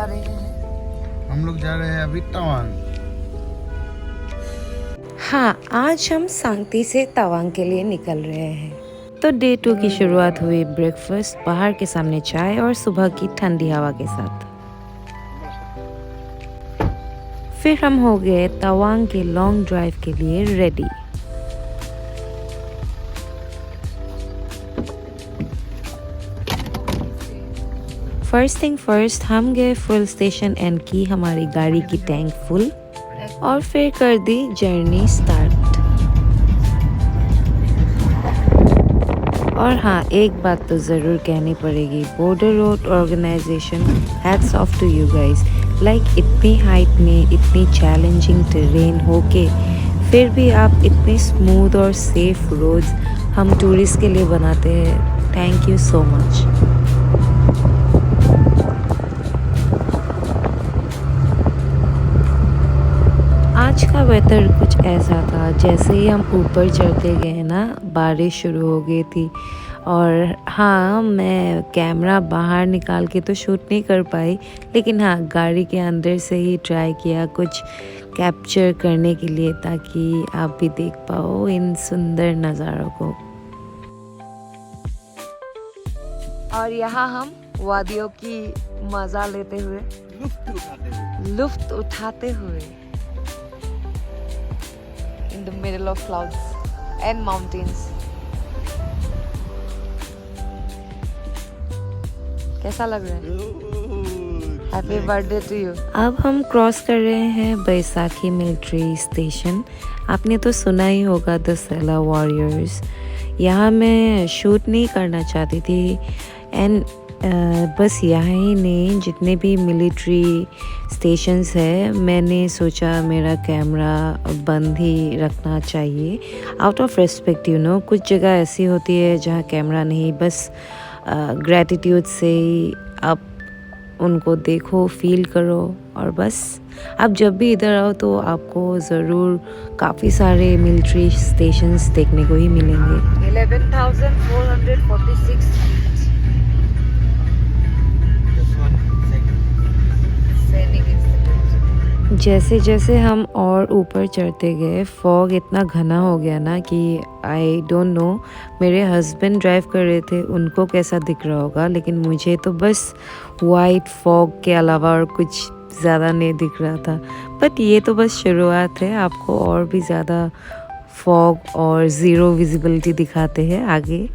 रहे हैं? हम लोग जा रहे हैं अभी तवांग। हाँ, आज हम सांगती से तवांग के लिए निकल रहे हैं। तो डे 2 की शुरुआत हुई ब्रेकफास्ट, बाहर के सामने चाय और सुबह की ठंडी हवा के साथ। फिर हम हो गए तवांग के लॉन्ग ड्राइव के लिए रेडी। फर्स्ट थिंग फर्स्ट, हम गए फुल स्टेशन एंड की हमारी गाड़ी की टैंक फुल और फिर कर दी जर्नी स्टार्ट। और हाँ, एक बात तो ज़रूर कहनी पड़ेगी, border road organisation, hats off to you guys. Like इतनी हाइट में इतनी चैलेंजिंग टेरेन होके फिर भी आप इतने स्मूथ और सेफ रोड्स हम टूरिस्ट के लिए बनाते हैं। Thank you so much. आज का वेदर कुछ ऐसा था, जैसे ही हम ऊपर चढ़ते गए ना, बारिश शुरू हो गई थी। और हाँ, मैं कैमरा बाहर निकाल के तो शूट नहीं कर पाई, लेकिन हाँ, गाड़ी के अंदर से ही ट्राई किया कुछ कैप्चर करने के लिए, ताकि आप भी देख पाओ इन सुंदर नज़ारों को। और यहाँ हम वादियों की मज़ा लेते हुए, लुफ्त उठाते हुए in the middle of clouds and mountains. कैसा लग रहा है? Happy birthday to you. अब हम क्रॉस कर रहे हैं बैसाखी मिलिट्री स्टेशन। आपने तो सुना ही होगा द सेला वॉरियर्स। यहाँ मैं शूट नहीं करना चाहती थी एंड बस यहाँ ही नहीं, जितने भी मिलिट्री स्टेशंस है, मैंने सोचा मेरा कैमरा बंद ही रखना चाहिए आउट ऑफ रिस्पेक्ट। कुछ जगह ऐसी होती है जहाँ कैमरा नहीं, बस ग्रैटिट्यूड से ही आप उनको देखो, फील करो। और बस आप जब भी इधर आओ तो आपको ज़रूर काफ़ी सारे मिलिट्री स्टेशंस देखने को ही मिलेंगे। 11,446 जैसे जैसे हम और ऊपर चढ़ते गए, फॉग इतना घना हो गया ना कि आई डोंट नो मेरे हस्बैंड ड्राइव कर रहे थे, उनको कैसा दिख रहा होगा, लेकिन मुझे तो बस वाइट फॉग के अलावा और कुछ ज़्यादा नहीं दिख रहा था। बट ये तो बस शुरुआत है, आपको और भी ज़्यादा फॉग और ज़ीरो विजिबिलिटी दिखाते हैं आगे।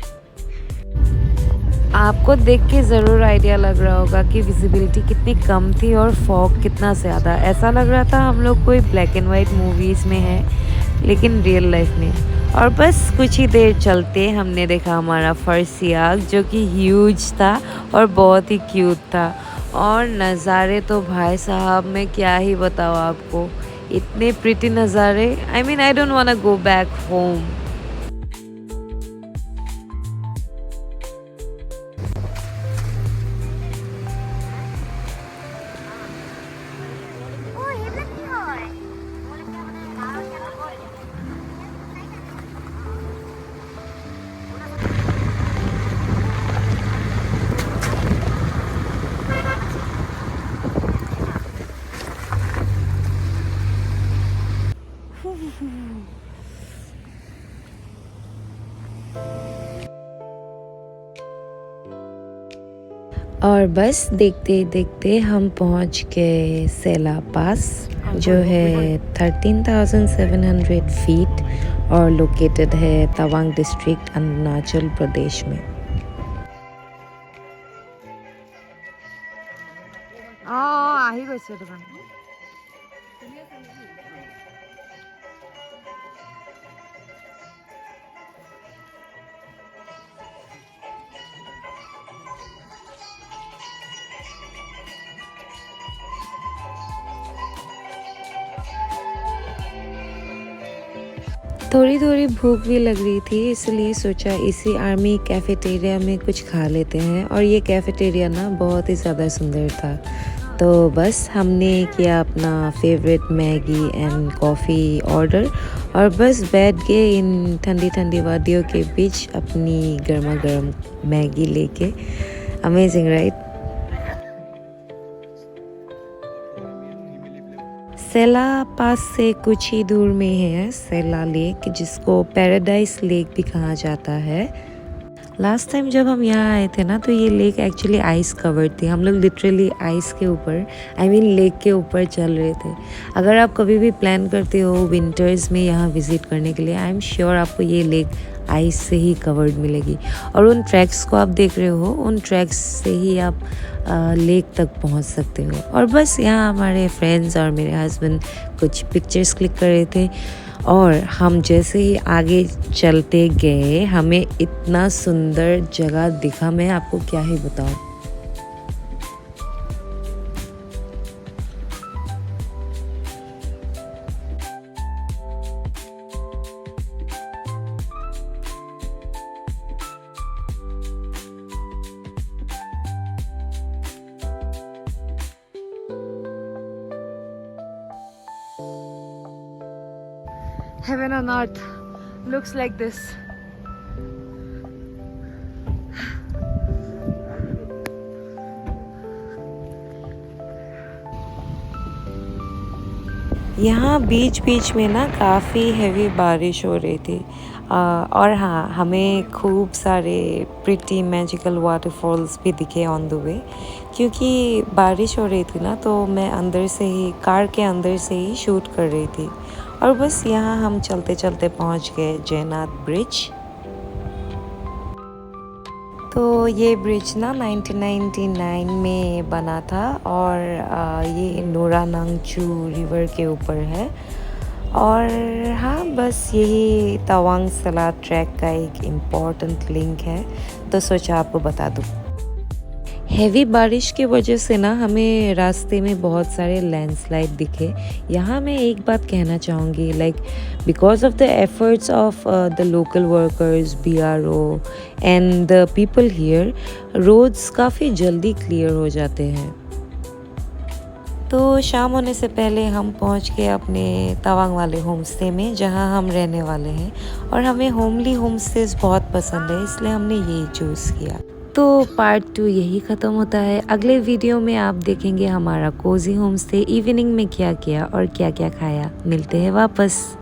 आपको देख के ज़रूर आइडिया लग रहा होगा कि विजिबिलिटी कितनी कम थी और फॉग कितना ज़्यादा। ऐसा लग रहा था हम लोग कोई ब्लैक एंड वाइट मूवीज़ में है, लेकिन रियल लाइफ में। और बस कुछ ही देर चलते हमने देखा हमारा फर्स्ट याक, जो कि ह्यूज था और बहुत ही क्यूट था। और नज़ारे तो भाई साहब मैं क्या ही बताऊँ आपको, इतने प्रिटी नज़ारे। I mean I don't want to go back home. और बस देखते देखते हम पहुंच गए सेला पास, जो है 13,700 फीट और लोकेटेड है तवांग डिस्ट्रिक्ट, अरुणाचल प्रदेश में। আহি গৈছে দোকান। थोड़ी थोड़ी भूख भी लग रही थी, इसलिए सोचा इसी आर्मी कैफेटेरिया में कुछ खा लेते हैं। और ये कैफेटेरिया ना बहुत ही ज़्यादा सुंदर था। तो बस हमने किया अपना favourite Maggi and coffee order और बस बैठ गए इन ठंडी ठंडी वादियों के बीच अपनी गर्मा गर्म मैगी लेके। Amazing right. सेला पास से कुछ ही दूर में है सेला लेक, जिसको पैराडाइज लेक भी कहा जाता है। लास्ट टाइम जब हम यहाँ आए थे ना, तो ये लेक एक्चुअली आइस कवर्ड थी। हम लोग लिटरली आइस के ऊपर, लेक के ऊपर चल रहे थे। अगर आप कभी भी प्लान करते हो विंटर्स में यहाँ विज़िट करने के लिए, आई एम श्योर आपको ये लेक आइस से ही कवर्ड मिलेगी। और उन ट्रैक्स को आप देख रहे हो, उन ट्रैक्स से ही आप लेक तक पहुँच सकते हो। और बस यहाँ हमारे फ्रेंड्स और मेरे हस्बैंड कुछ पिक्चर्स क्लिक कर रहे थे, और हम जैसे ही आगे चलते गए हमें इतना सुंदर जगह दिखा, मैं आपको क्या ही बताऊं। Heaven on earth looks like this. यहाँ बीच बीच में ना काफ़ी हैवी बारिश हो रही थी, और हाँ, हमें खूब सारे प्रिटी मैजिकल वाटरफॉल्स भी दिखे ऑन द वे। क्योंकि बारिश हो रही थी ना, तो मैं अंदर से ही, कार के अंदर से ही शूट कर रही थी। और बस यहाँ हम चलते चलते पहुँच गए जयनाथ ब्रिज। तो ये ब्रिज ना 1999 में बना था, और ये नोरानांगचू रिवर के ऊपर है। और हाँ, बस यही तवांग सला ट्रैक का एक इम्पॉर्टेंट लिंक है, तो सोचा आपको बता दूँ। हेवी बारिश की वजह से ना हमें रास्ते में बहुत सारे लैंडस्लाइड दिखे। यहाँ मैं एक बात कहना चाहूँगी, like because of the efforts of the local workers, BRO and the people here, roads काफ़ी जल्दी क्लियर हो जाते हैं। तो शाम होने से पहले हम पहुँच गए अपने तवांग वाले होम स्टे में, जहाँ हम रहने वाले हैं। और हमें होमली होम स्टेज बहुत पसंद है, इसलिए हमने यही चूज़ किया। तो पार्ट 2 यही ख़त्म होता है। अगले वीडियो में आप देखेंगे हमारा कोजी होम स्टे इवनिंग में क्या किया और क्या क्या खाया। मिलते हैं वापस।